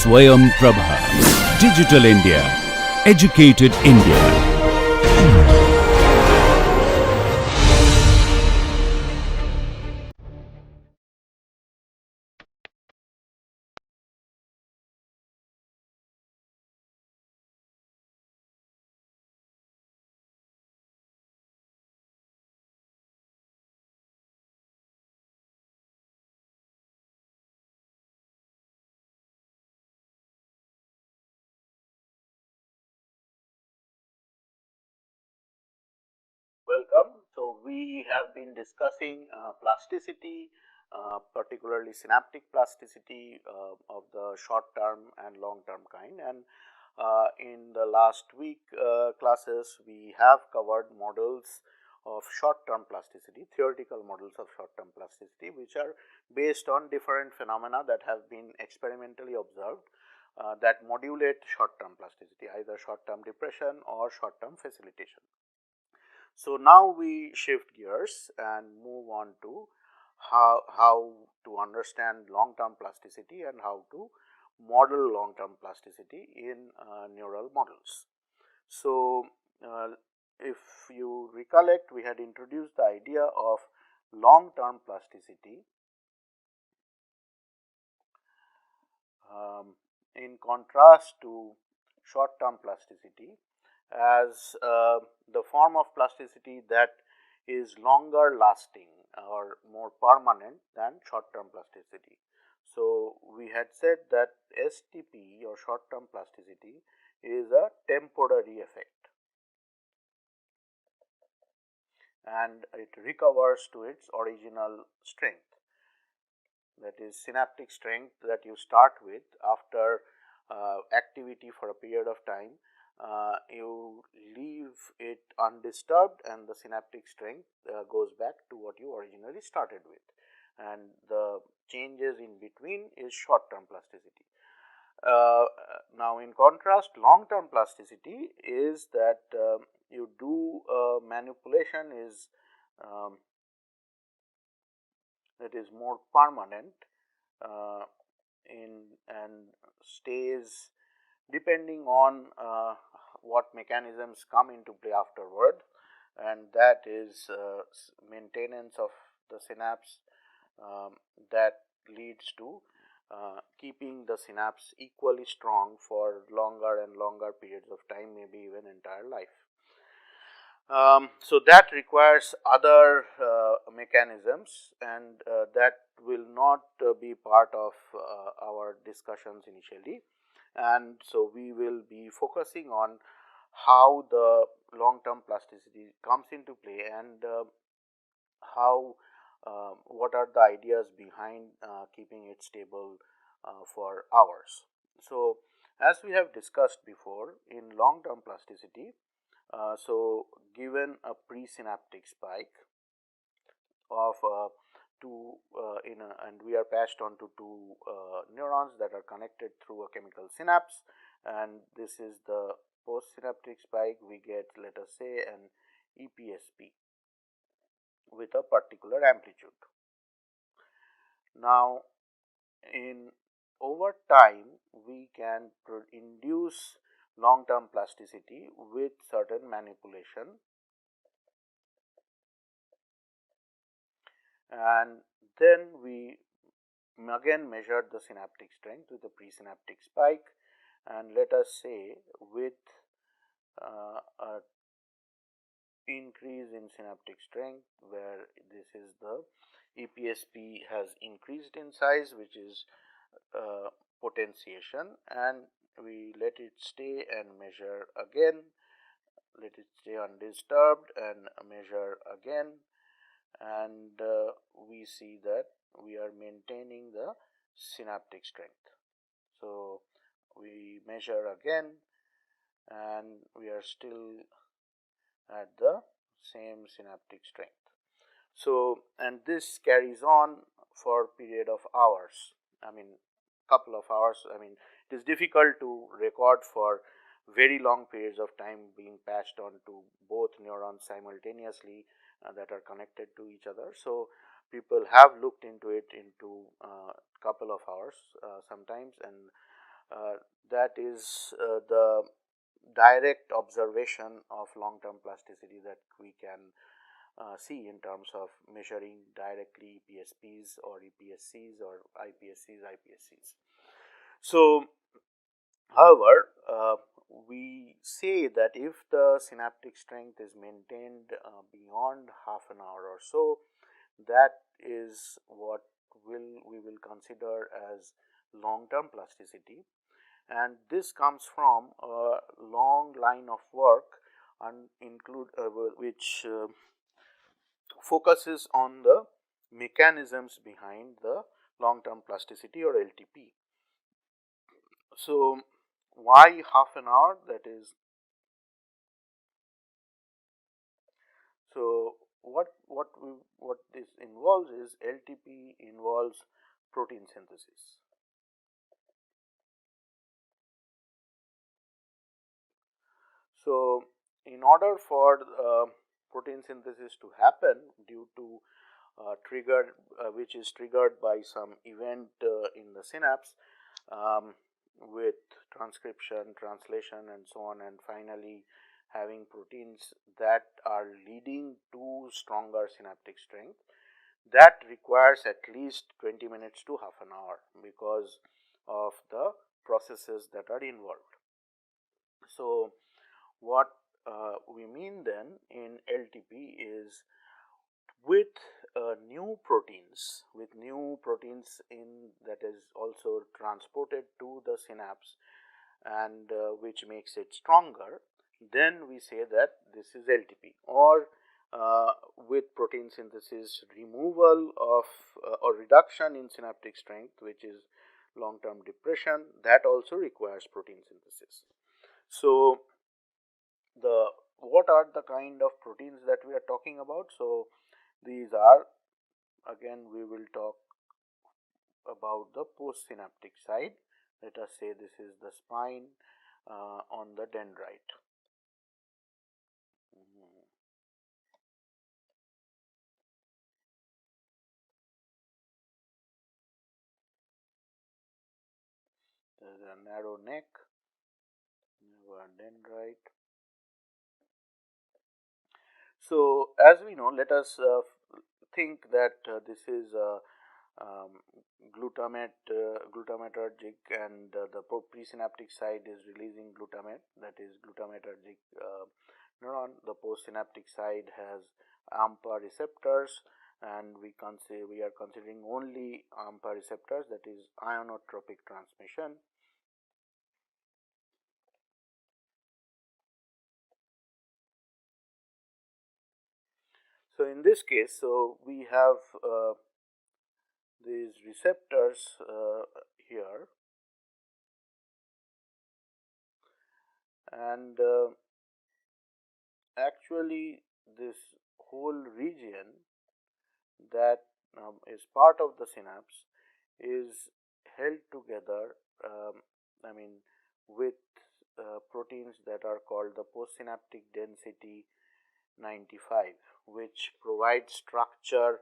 Swayam Prabha. Digital India. Educated India. Welcome. So, we have been discussing plasticity, particularly synaptic plasticity of the short term and long term kind. And in the last week classes, we have covered models of short term plasticity, theoretical models of short term plasticity, which are based on different phenomena that have been experimentally observed that modulate short term plasticity, either short term depression or short term facilitation. So, now we shift gears and move on to how to understand long term plasticity and how to model long term plasticity in neural models. So, if you recollect, we had introduced the idea of long term plasticity in contrast to short term plasticity as the form of plasticity that is longer lasting or more permanent than short term plasticity. So, we had said that STP or short term plasticity is a temporary effect and it recovers to its original strength, that is synaptic strength that you start with after activity for a period of time. You leave it undisturbed and the synaptic strength goes back to what you originally started with, and the changes in between is short term plasticity. Now, in contrast, long term plasticity is that you do manipulation is that is more permanent and stays depending on what mechanisms come into play afterward, and that is maintenance of the synapse that leads to keeping the synapse equally strong for longer and longer periods of time, maybe even entire life. So, that requires other mechanisms, and that will not be part of our discussions initially. And so, we will be focusing on how the long term plasticity comes into play and how what are the ideas behind keeping it stable for hours. So, as we have discussed before, in long term plasticity, so given a presynaptic spike of two and we are patched onto two neurons that are connected through a chemical synapse, and this is the postsynaptic spike, we get, let us say, an EPSP with a particular amplitude. Now, in over time we can induce long term plasticity with certain manipulation, and then we again measured the synaptic strength with a presynaptic spike, and let us say with a increase in synaptic strength where this is the EPSP has increased in size, which is potentiation, and we let it stay and measure again, let it stay undisturbed and measure again, and we see that we are maintaining the synaptic strength. So, we measure again and we are still at the same synaptic strength. So, and this carries on for a period of hours, couple of hours. It is difficult to record for very long periods of time being patched onto both neurons simultaneously that are connected to each other. So, people have looked into it into a couple of hours sometimes, and that is the direct observation of long-term plasticity that we can see in terms of measuring directly PSPs or EPSCs or IPSCs. So, however, we say that if the synaptic strength is maintained beyond half an hour or so, that is what we will consider as long-term plasticity, and this comes from a long line of work and which focuses on the mechanisms behind the long-term plasticity or LTP. So, why half an hour? That is, so what this involves is LTP involves protein synthesis. So, in order for protein synthesis to happen due to triggered which is triggered by some event in the synapse with transcription, translation and so on, and finally having proteins that are leading to stronger synaptic strength, that requires at least 20 minutes to half an hour because of the processes that are involved. So, what we mean then in LTP is with new proteins in that is also transported to the synapse and which makes it stronger, then we say that this is LTP. Or with protein synthesis removal of or reduction in synaptic strength, which is long term depression, that also requires protein synthesis. So, what are the kind of proteins that we are talking about? So, these are, again we will talk about the postsynaptic side. Let us say this is the spine on the dendrite. There is a narrow neck, dendrite. So, as we know, let us think that this is glutamatergic, and the presynaptic side is releasing glutamate, that is glutamatergic neuron. The postsynaptic side has AMPA receptors, and we are considering only AMPA receptors, that is ionotropic transmission. So, in this case, so we have these receptors here, and actually this whole region that is part of the synapse is held together with proteins that are called the postsynaptic density 95, which provides structure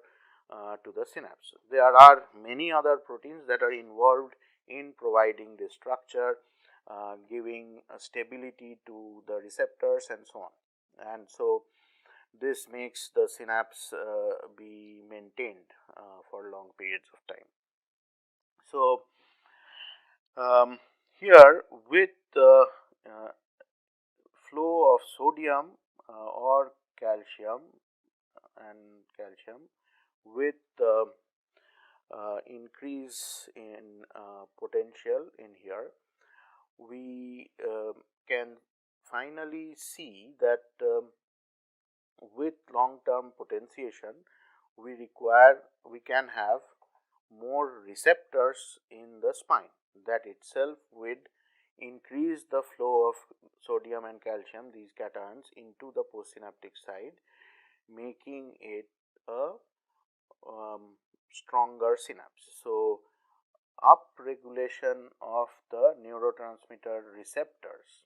to the synapse. There are many other proteins that are involved in providing this structure, giving stability to the receptors and so on. And so, this makes the synapse be maintained for long periods of time. So, here with the flow of sodium or calcium with the increase in potential in here, we can finally see that with long term potentiation we can have more receptors in the spine, that itself would increase the flow of sodium and calcium, these cations, into the postsynaptic side, making it a stronger synapse. So, up regulation of the neurotransmitter receptors.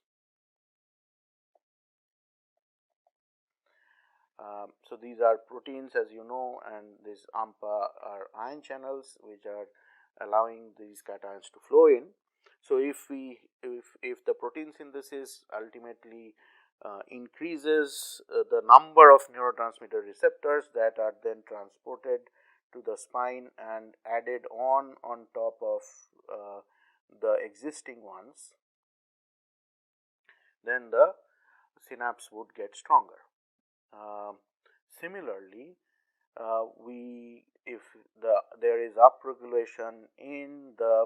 So, these are proteins, as you know, and these AMPA are ion channels which are allowing these cations to flow in. So, if the protein synthesis ultimately increases the number of neurotransmitter receptors that are then transported to the spine and added on top of the existing ones, then the synapse would get stronger. Similarly, if there is upregulation in the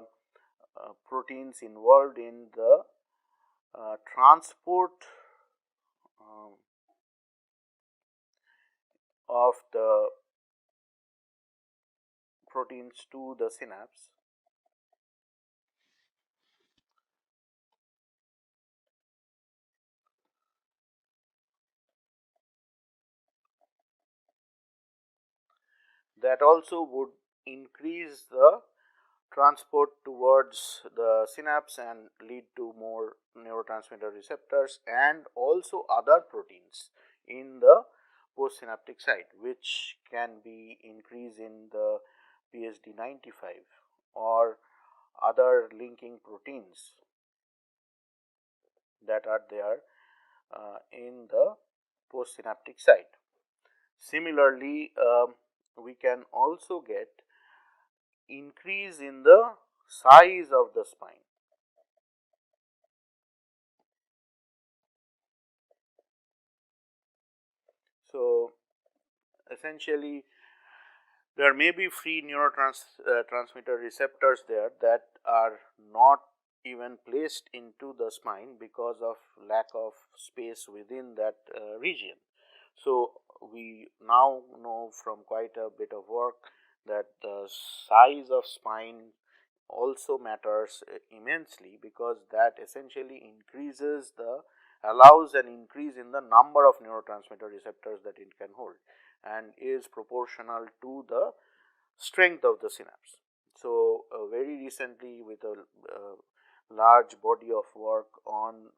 proteins involved in the transport of the proteins to the synapse, that also would increase the transport towards the synapse and lead to more neurotransmitter receptors and also other proteins in the postsynaptic site, which can be increase in the PSD95 or other linking proteins that are there in the postsynaptic site. Similarly, we can also get increase in the size of the spine. So, essentially there may be free neurotransmitter receptors there that are not even placed into the spine because of lack of space within that region. So, we now know from quite a bit of work that the size of spine also matters immensely, because that essentially allows an increase in the number of neurotransmitter receptors that it can hold and is proportional to the strength of the synapse. So, very recently, with a large body of work on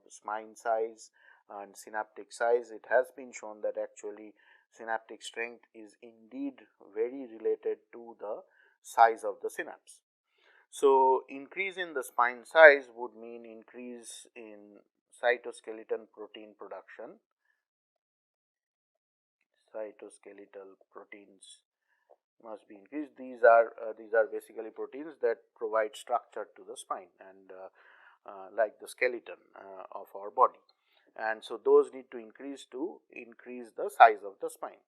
spine size and synaptic size, it has been shown that actually synaptic strength is indeed very related to the size of the synapse. So, increase in the spine size would mean increase in cytoskeleton protein production. Cytoskeletal proteins must be increased. These are basically proteins that provide structure to the spine and like the skeleton of our body, and so those need to increase the size of the spine.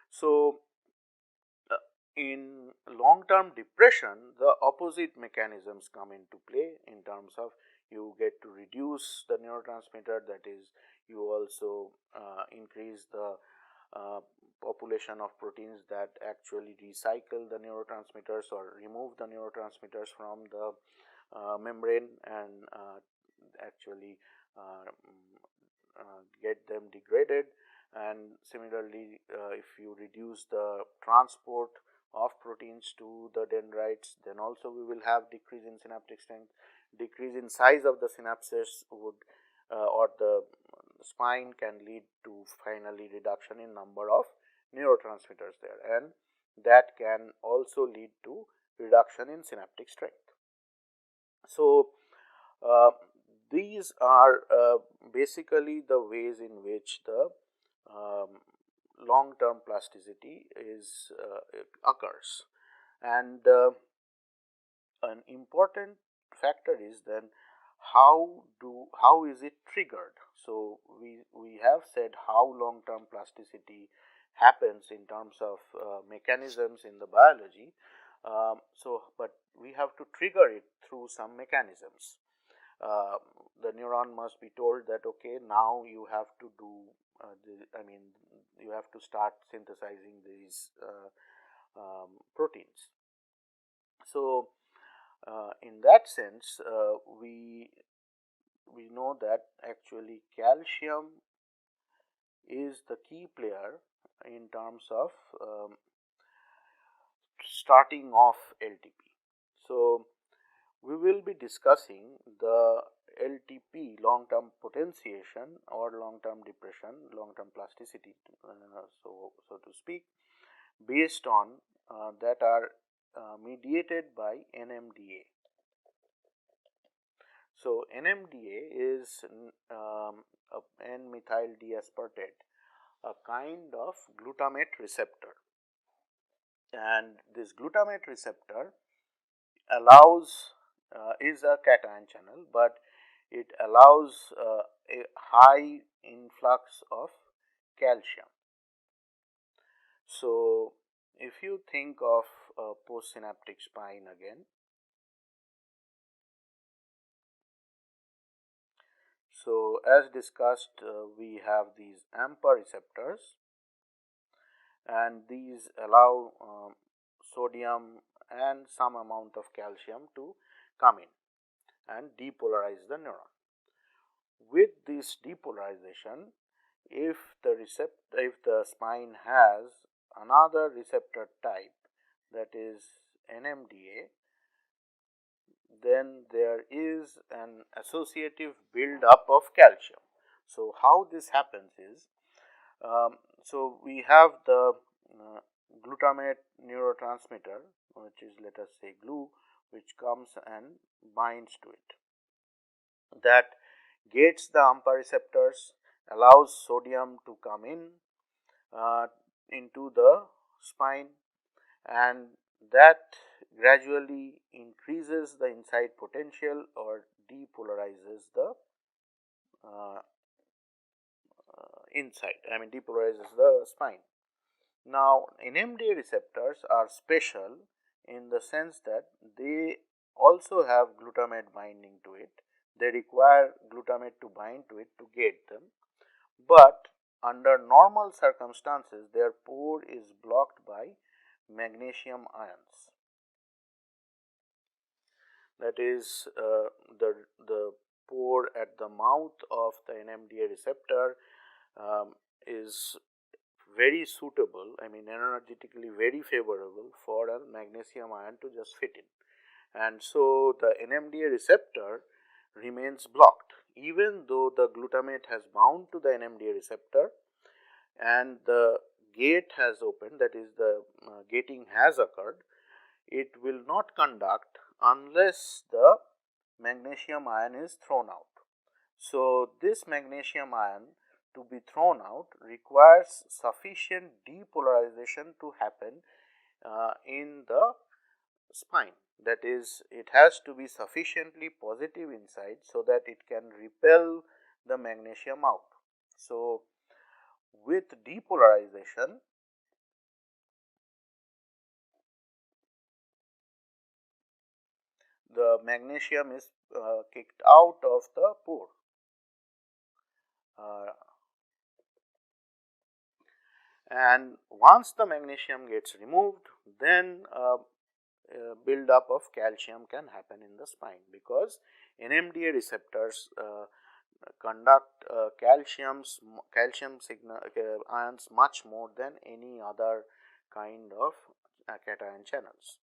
So, in long term depression, the opposite mechanisms come into play in terms of you get to reduce the neurotransmitter, that is, you also increase the population of proteins that actually recycle the neurotransmitters or remove the neurotransmitters from the membrane and actually get them degraded. And similarly, if you reduce the transport of proteins to the dendrites, then also we will have decrease in synaptic strength. Decrease in size of the synapses would or the spine can lead to finally reduction in number of neurotransmitters there, and that can also lead to reduction in synaptic strength. So, these are basically the ways in which the long term plasticity is occurs, and an important factor is then how is it triggered. So, we have said how long term plasticity happens in terms of mechanisms in the biology. But we have to trigger it through some mechanisms. The neuron must be told that okay, now you have to do you have to start synthesizing these proteins. So, in that sense, we know that actually calcium is the key player in terms of starting off LTP. So, we will be discussing the LTP, long term potentiation or long term depression, long term plasticity, so to speak, based on that are mediated by NMDA. So, NMDA is N-methyl D-aspartate, a kind of glutamate receptor, and this glutamate receptor allows is a cation channel, but it allows a high influx of calcium. So, if you think of postsynaptic spine again, so as discussed, we have these AMPA receptors, and these allow sodium and some amount of calcium to come in and depolarize the neuron. With this depolarization, if the spine has another receptor type, that is NMDA, then there is an associative build up of calcium. So, how this happens is, so we have the glutamate neurotransmitter, which is, let us say, GLU, which comes and binds to it. That gates the AMPA receptors, allows sodium to come in into the spine, and that gradually increases the inside potential or depolarizes the depolarizes the spine. Now, NMDA receptors are special in the sense that they also have glutamate binding to it. They require glutamate to bind to it to gate them, but under normal circumstances their pore is blocked by magnesium ions. That is, the pore at the mouth of the NMDA receptor is very suitable, energetically very favorable for a magnesium ion to just fit in, and so the NMDA receptor remains blocked even though the glutamate has bound to the NMDA receptor and the gate has opened, that is, the gating has occurred. It will not conduct unless the magnesium ion is thrown out. So, this magnesium ion to be thrown out requires sufficient depolarization to happen in the spine. That is, it has to be sufficiently positive inside so that it can repel the magnesium out. So, with depolarization, the magnesium is kicked out of the pore. And once the magnesium gets removed, then build up of calcium can happen in the spine, because NMDA receptors conduct calcium ions much more than any other kind of cation channels.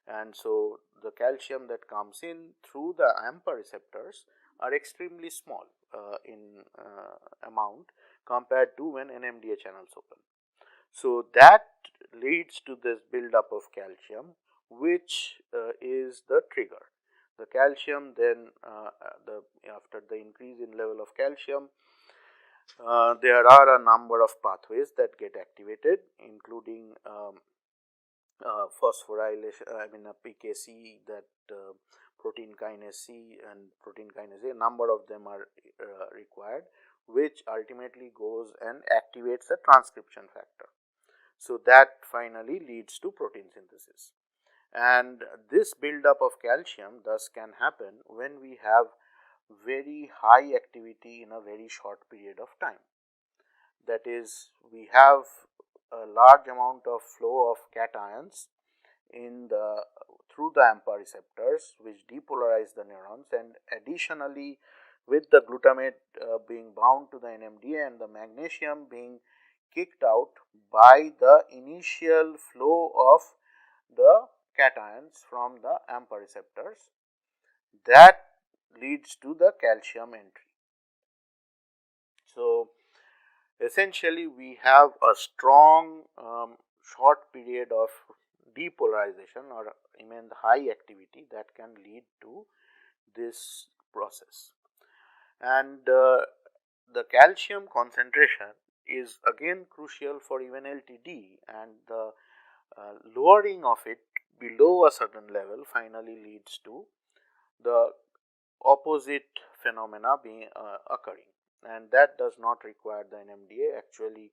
And so, the calcium that comes in through the AMPA receptors are extremely small in amount compared to when NMDA channels open. So, that leads to this build up of calcium, which is the trigger. The calcium then after the increase in level of calcium, there are a number of pathways that get activated, including phosphorylation, PKC, that protein kinase C and protein kinase A, number of them are required, which ultimately goes and activates a transcription factor. So, that finally leads to protein synthesis, and this build-up of calcium thus can happen when we have very high activity in a very short period of time. That is, we have a large amount of flow of cations in the through the AMPA receptors, which depolarize the neurons, and additionally with the glutamate being bound to the NMDA and the magnesium being kicked out by the initial flow of the cations from the AMPA receptors, that leads to the calcium entry. So, essentially we have a strong short period of depolarization or high activity that can lead to this process. And the calcium concentration is again crucial for even LTD, and the lowering of it below a certain level finally leads to the opposite phenomena being occurring, and that does not require the NMDA. Actually,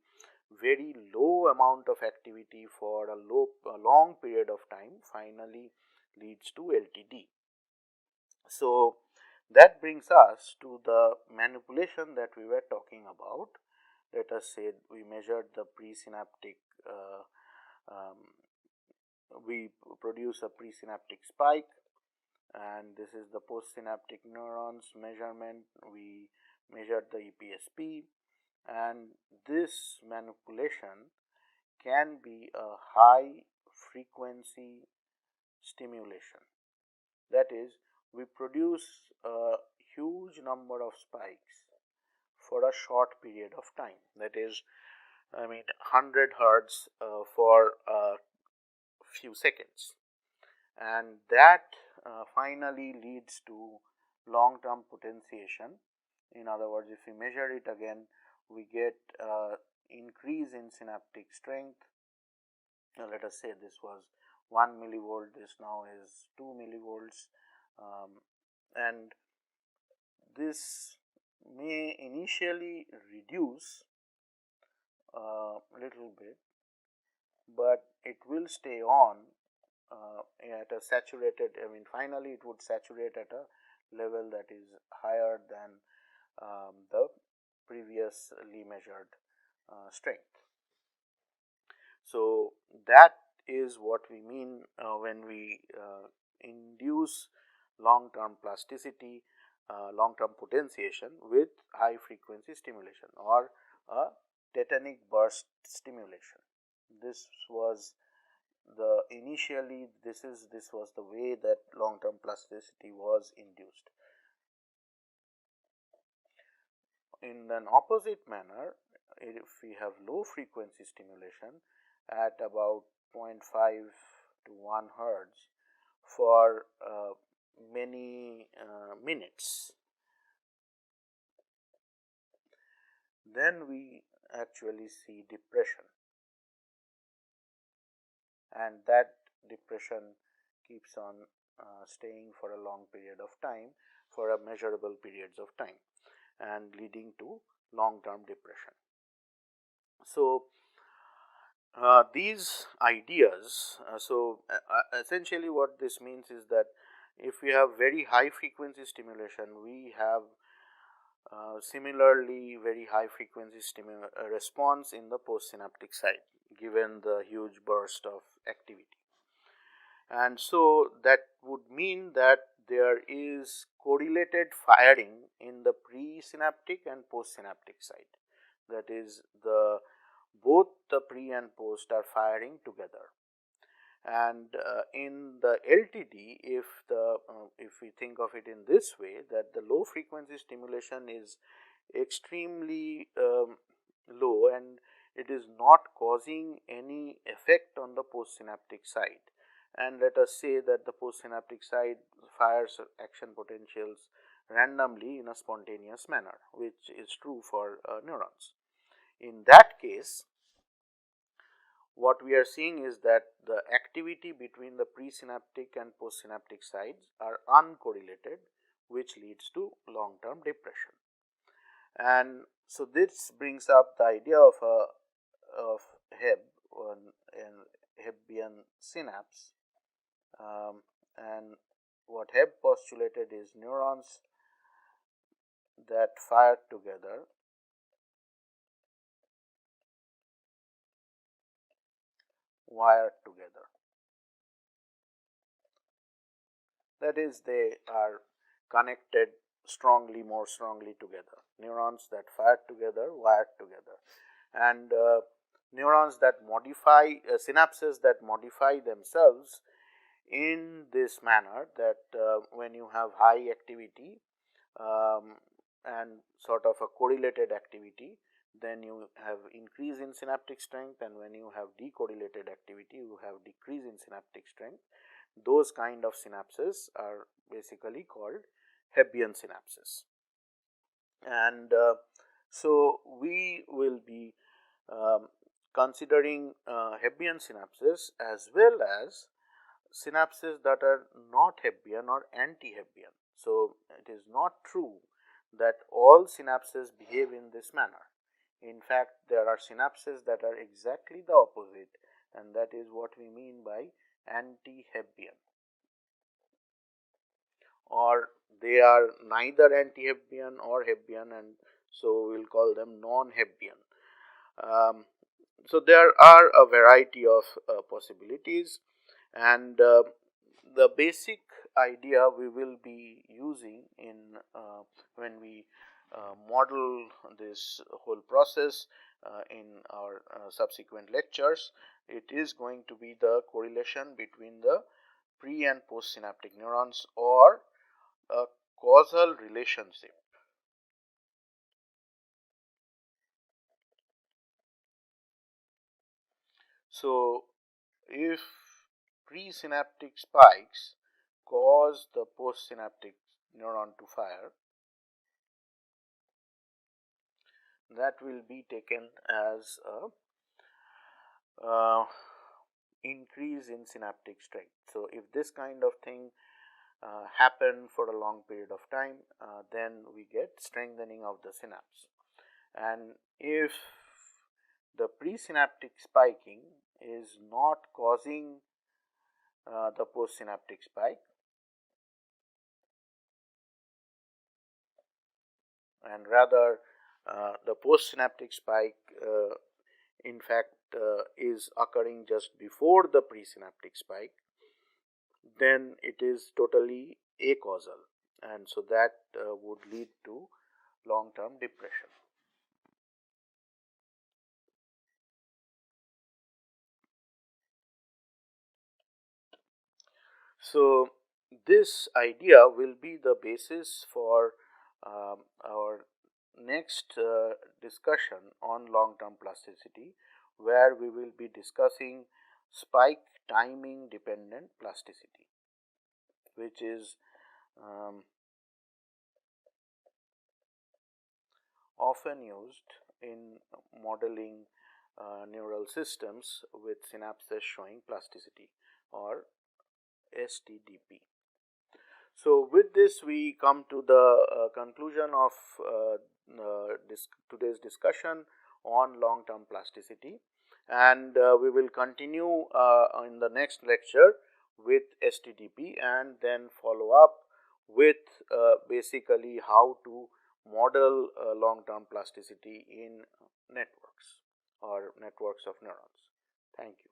very low amount of activity for a long period of time finally leads to LTD. So that brings us to the manipulation that we were talking about. Let us say we measured the presynaptic, we produce a presynaptic spike, and this is the postsynaptic neurons measurement. We measured the EPSP, and this manipulation can be a high frequency stimulation. That is, we produce a huge number of spikes for a short period of time. That is, 100 hertz for a few seconds, and that finally leads to long term potentiation. In other words, if we measure it again, we get increase in synaptic strength. Now, let us say this was 1 millivolt, this now is 2 millivolts, and this may initially reduce a little bit, but it will stay on at a saturated, finally it would saturate at a level that is higher than the previously measured strength. So that is what we mean when we induce long term plasticity, long term potentiation with high frequency stimulation or a tetanic burst stimulation. This was the initially this was the way that long term plasticity was induced. In an opposite manner, if we have low frequency stimulation at about 0.5 to 1 hertz for many minutes, then we actually see depression, and that depression keeps on staying for a long period of time, for a measurable periods of time, and leading to long term depression. So these ideas, essentially what this means is that if we have very high frequency stimulation, we have similarly very high frequency response in the postsynaptic side, given the huge burst of activity. And so that would mean that there is correlated firing in the presynaptic and postsynaptic side. That is, both the pre and post are firing together. And in the LTD, if we think of it in this way, that the low frequency stimulation is extremely low and it is not causing any effect on the postsynaptic side, and let us say that the postsynaptic side fires action potentials randomly in a spontaneous manner, which is true for neurons. In that case, what we are seeing is that the activity between the presynaptic and postsynaptic sides are uncorrelated, which leads to long term depression. And so this brings up the idea of Hebb and Hebbian synapse, and what Hebb postulated is neurons that fire together wired together. That is, they are connected more strongly together. Neurons that fire together, wired together, and neurons that modify, synapses that modify themselves in this manner, that when you have high activity and sort of a correlated activity, then you have increase in synaptic strength, and when you have decorrelated activity, you have decrease in synaptic strength. Those kind of synapses are basically called Hebbian synapses. And so we will be considering Hebbian synapses as well as synapses that are not Hebbian or anti-Hebbian. So it is not true that all synapses behave in this manner. In fact, there are synapses that are exactly the opposite, and that is what we mean by anti-Hebbian, or they are neither anti-Hebbian or Hebbian, and so we will call them non-Hebbian. So there are a variety of possibilities, and the basic idea we will be using in when we model this whole process in our subsequent lectures, it is going to be the correlation between the pre and postsynaptic neurons, or a causal relationship. So if presynaptic spikes cause the postsynaptic neuron to fire, that will be taken as a increase in synaptic strength. So if this kind of thing happen for a long period of time, then we get strengthening of the synapse. And if the presynaptic spiking is not causing the postsynaptic spike, and rather the postsynaptic spike in fact is occurring just before the presynaptic spike, then it is totally acausal, and so that would lead to long term depression. So this idea will be the basis for our next discussion on long term plasticity, where we will be discussing spike timing dependent plasticity, which is often used in modeling neural systems with synapses showing plasticity, or STDP. So with this we come to the conclusion of today's discussion on long term plasticity, and we will continue in the next lecture with STDP, and then follow up with basically how to model long term plasticity in networks or networks of neurons. Thank you.